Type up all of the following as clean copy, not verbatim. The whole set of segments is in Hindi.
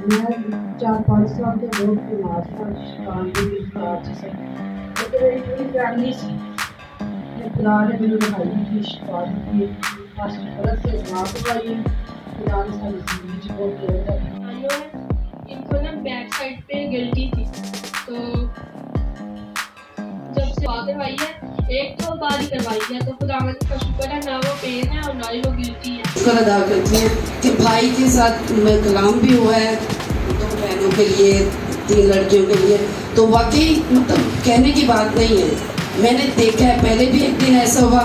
मैं 4-5 साल के बहुत बीमार था, शिकंजे की बुखार से लेकिन मेरी पूरी फैमिली सी खुदा ने मैनू रहाई दी, शिफा दी। मास्टर फरज से दुआ करवाई है, खुदा ने सारी जिंदगी च बहुत केयर है। इनको ना बैक साइड पे गिल्टी थी, तो जब से दुआ करवाई है, एक तो बार ही करवाई है, तो खुदावंद का शुक्र है, ना वो पेन है और ना ही वो गिल्टी है। शुक्र अदा करती हूँ कि भाई के साथ कलाम भी हुआ है, 2 बहनों के लिए, 3 लड़कियों के लिए। तो वाकई मतलब कहने की बात नहीं है। मैंने देखा है, पहले भी एक दिन ऐसा हुआ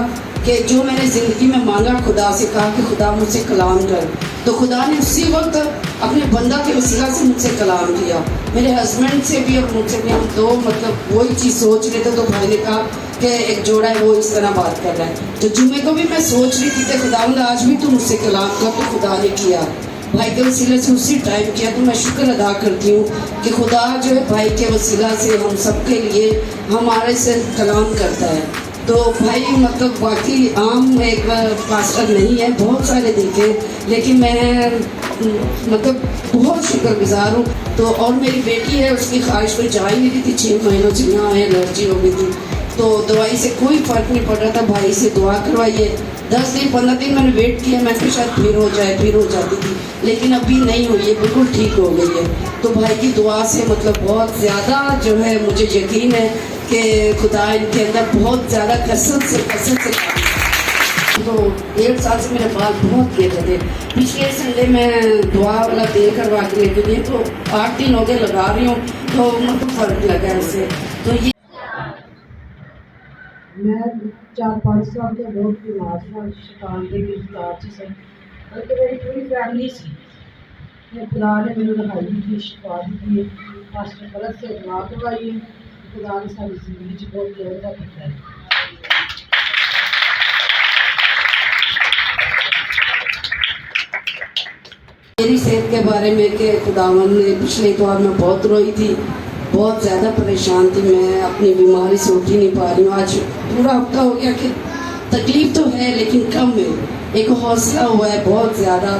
कि जो मैंने ज़िंदगी में मांगा, खुदा से कहा कि खुदा मुझसे कलाम कर, तो खुदा ने उसी वक्त अपने बंदा के वसीला से मुझसे कलाम किया। मेरे हस्बैंड से भी और मुझसे भी, हम दो मतलब वही चीज़ सोच रहे थे, तो भाई ने कहा कि एक जोड़ा है वो इस तरह बात कर रहा है। तो जुम्मे को भी मैं सोच रही थी कि खुदावंद आज भी तू मुझसे कलाम कर, तो खुदा ने किया, भाई के वसीले से उसी टाइम किया। तो मैं शुक्र अदा करती हूँ कि खुदा जो है भाई के वसीला से हम सबके लिए हमारे से कलाम करता है। तो भाई मतलब बाकी आम एक पास्टर नहीं है, बहुत सारे देखे, लेकिन मैं मतलब बहुत शुक्रगुजार हूँ। तो और मेरी बेटी है, उसकी ख्वाहिश कोई जा ही नहीं रही थी, 6 महीनों से यहाँ एलर्जी हो गई थी, तो दवाई से कोई फ़र्क नहीं पड़ रहा था। भाई से दुआ करवाइए। 10 दिन 15 दिन मैंने वेट किया, मैं फिर शायद फिर हो जाती थी, लेकिन अभी नहीं हुई है, बिल्कुल ठीक हो गई है। तो भाई की दुआ से मतलब बहुत ज़्यादा जो है मुझे यकीन है कि खुदा इनके अंदर बहुत ज़्यादा कसरत से काम। तो 1.5 साल से मेरे बाल बहुत गिर रहे थे। पिछले संडे में दुआ वाला तेल करवा के लेके गई, तो 8 दिन हो गए लगा रही हूँ, तो मतलब फ़र्क लगा इससे। तो ये मैं 4-5 साल के बहुत बीमार था, शिकंजे की बुखार से लेकिन मेरी पूरी फैमिली सी खुदा ने मैनू रहाई दी, शिफा दी। मास्टर फरज से दुआ करवाई है, खुदा ने सारी जिंदगी च बहुत केयर किया है। मेरी सेहत के बारे में कि खुदावन ने पिछले इतवार में बहुत रोई थी, बहुत ज़्यादा परेशान थी, मैं अपनी बीमारी से उठ ही नहीं पा रही हूँ। आज पूरा हफ्ता हो गया कि तकलीफ़ तो है लेकिन कम है, एक हौसला हुआ है बहुत ज़्यादा,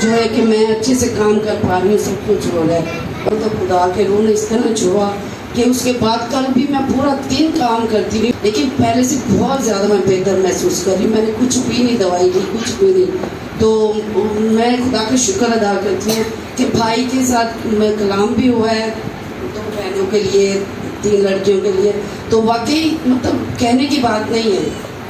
जो है कि मैं अच्छे से काम कर पा रही हूँ, सब कुछ हो रहा है। और तो खुदा के रूह ने इस तरह छुआ कि उसके बाद कल भी मैं पूरा दिन काम करती रही, लेकिन पहले से बहुत ज़्यादा मैं बेहतर महसूस कर रही। मैंने कुछ भी नहीं दवाई ली, कुछ भी नहीं। तो मैं खुदा का शुक्र अदा करती हूँ कि भाई के साथ कलाम भी हुआ है, 2 बहनों के लिए, 3 लड़कियों के लिए। तो वाकई मतलब कहने की बात नहीं है।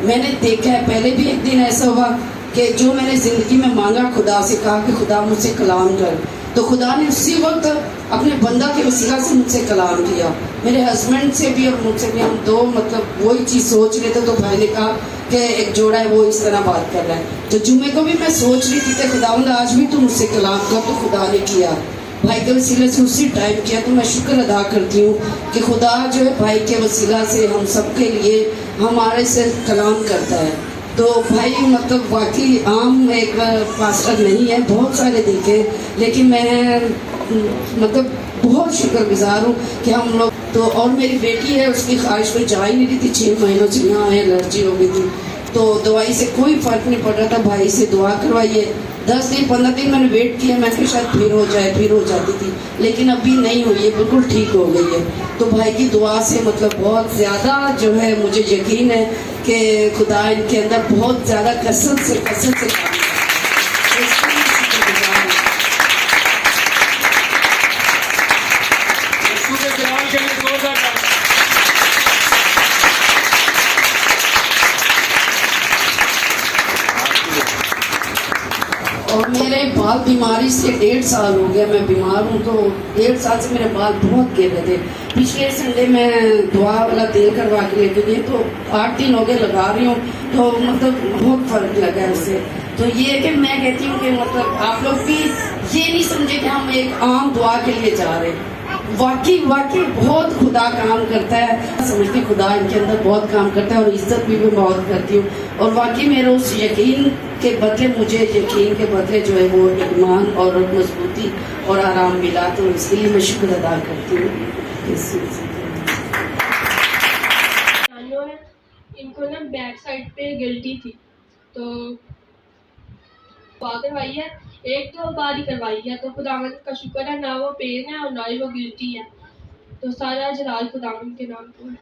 मैंने देखा है, पहले भी एक दिन ऐसा हुआ कि जो मैंने ज़िंदगी में मांगा, खुदा से कहा कि खुदा मुझसे कलाम कर, तो खुदा ने उसी वक्त अपने बंदा के वसीला से मुझसे कलाम किया। मेरे हस्बैंड से भी और मुझसे भी, हम दो मतलब वही चीज़ सोच रहे थे, तो भाई ने कहा कि एक जोड़ा है वो इस तरह बात कर रहा है। तो जुम्मे को भी मैं सोच रही थी कि खुदावंद आज भी तू मुझसे कलाम कर, तो खुदा ने किया, भाई के वसीले से उसी टाइम किया। तो मैं शुक्र अदा करती हूँ कि खुदा जो है भाई के वसीला से हम सबके लिए हमारे से कलाम करता है। तो भाई मतलब वाकई आम एक पास्टर नहीं है, बहुत सारे देखे, लेकिन मैं मतलब बहुत शुक्रगुजार हूँ कि हम लोग। तो और मेरी बेटी है, उसकी ख्वाहिश कोई जा ही नहीं रही थी, 6 महीनों से यहाँ एलर्जी हो गई थी, तो दवाई से कोई फ़र्क नहीं पड़ रहा था। भाई से दुआ करवाइए। 10 दिन 15 दिन मैंने वेट किया, मैं फिर शायद फिर हो जाती थी, लेकिन अभी नहीं हुई है, बिल्कुल ठीक हो गई है। तो भाई की दुआ से मतलब बहुत ज़्यादा जो है मुझे यकीन है कि खुदा इनके अंदर बहुत ज़्यादा कसरत से काम और मेरे बाल बीमारी से 1.5 साल हो गया, मैं बीमार हूँ, तो 1.5 साल से मेरे बाल बहुत गिर रहे थे। पिछले संडे में दुआ वाला तेल करवा के लेके गई, तो 8 दिन हो गए लगा रही हूँ, तो मतलब बहुत फ़र्क लगा इससे। तो ये है कि मैं कहती हूँ कि मतलब आप लोग भी ये नहीं समझे कि हम एक आम दुआ के लिए जा रहे हैं। वाकई बहुत खुदा काम करता है, समझती खुदा इनके अंदर बहुत काम करता है, और इज्जत भी मैं बहुत करती हूँ। और वाकई मेरे उस यकीन के बदले, मुझे यकीन के बदले जो है वो ईमान और मजबूती और आराम मिला, तो इसके लिए मैं शुक्र अदा करती हूँ। इनको ना बैक साइड पे गिल्टी थी, तो दफा करवाई है, एक तो बारी करवाई है, तो खुदावंद का शुक्र है, ना वो पेन है और ना ही वो गिल्टी है। तो सारा जलाल खुदावंद के नाम को है।